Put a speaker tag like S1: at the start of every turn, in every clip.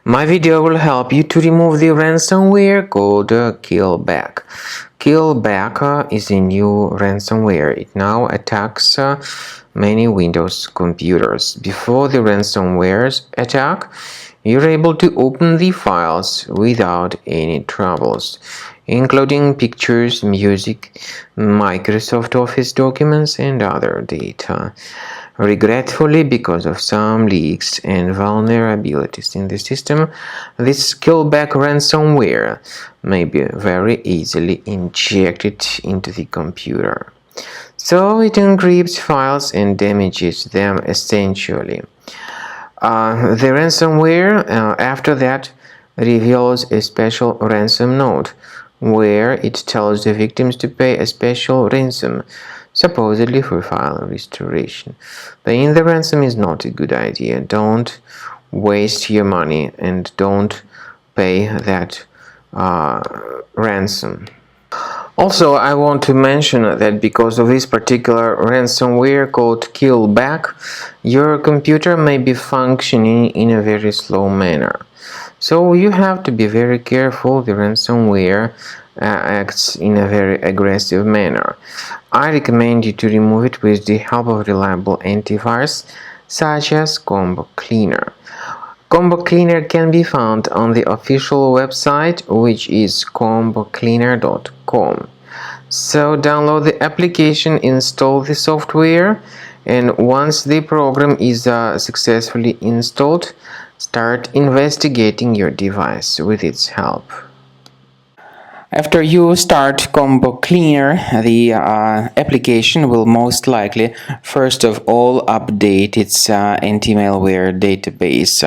S1: My video will help you to remove the ransomware called KillBack. KillBack is a new ransomware. It now attacks many Windows computers. Before the ransomware attack, you're able to open the files without any troubles, including pictures, music, Microsoft Office documents, and other data. Regretfully, because of some leaks and vulnerabilities in the system, this KillBack ransomware may be very easily injected into the computer. So it encrypts files and damages them essentially. The ransomware after that reveals a special ransom note where it tells the victims to pay a special ransom, supposedly for file restoration. Paying the ransom is not a good idea. Don't waste your money and don't pay that ransom. Also, I want to mention that because of this particular ransomware called KillBack, your computer may be functioning in a very slow manner. So you have to be very careful. The ransomware acts in a very aggressive manner. I recommend you to remove it with the help of reliable antivirus such as Combo Cleaner. Combo Cleaner can be found on the official website, which is combocleaner.com. So download the application, install the software, and once the program is successfully installed, start investigating your device with its help. After you start Combo Cleaner, the application will most likely first of all update its anti-malware database,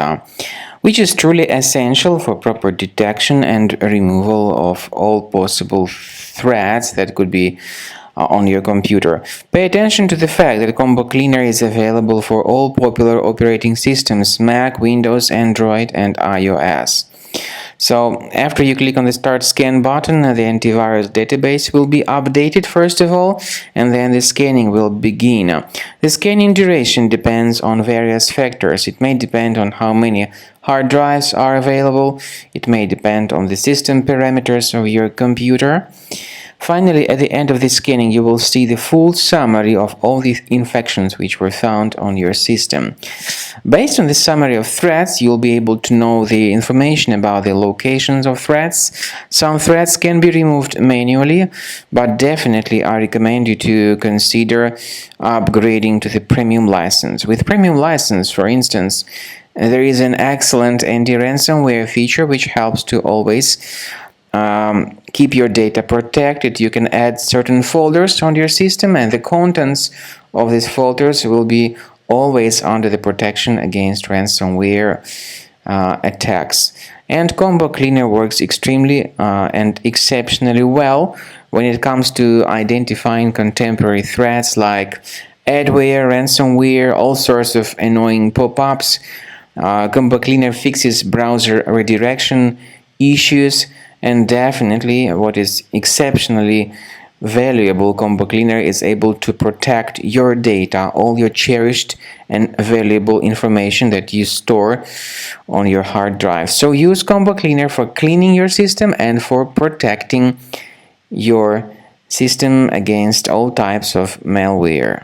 S1: which is truly essential for proper detection and removal of all possible threats that could be on your computer. Pay attention to the fact that Combo Cleaner is available for all popular operating systems: Mac, Windows, Android, and iOS. So after you click on the Start Scan button, the antivirus database will be updated first of all, and then the scanning will begin. The scanning duration depends on various factors. It may depend on how many hard drives are available. It may depend on the system parameters of your computer. Finally, at the end of the scanning, you will see the full summary of all the infections which were found on your system. Based on the summary of threats, you'll be able to know the information about the locations of threats. Some threats can be removed manually, but definitely I recommend you to consider upgrading to the premium license. With premium license, for instance, there is an excellent anti-ransomware feature which helps to always keep your data protected. You can add certain folders on your system, and the contents of these folders will be always under the protection against ransomware attacks. And Combo Cleaner works extremely and exceptionally well when it comes to identifying contemporary threats like adware, ransomware, all sorts of annoying pop-ups. Combo Cleaner fixes browser redirection issues. And definitely, what is exceptionally valuable, Combo Cleaner is able to protect your data, all your cherished and valuable information that you store on your hard drive. So use Combo Cleaner for cleaning your system and for protecting your system against all types of malware.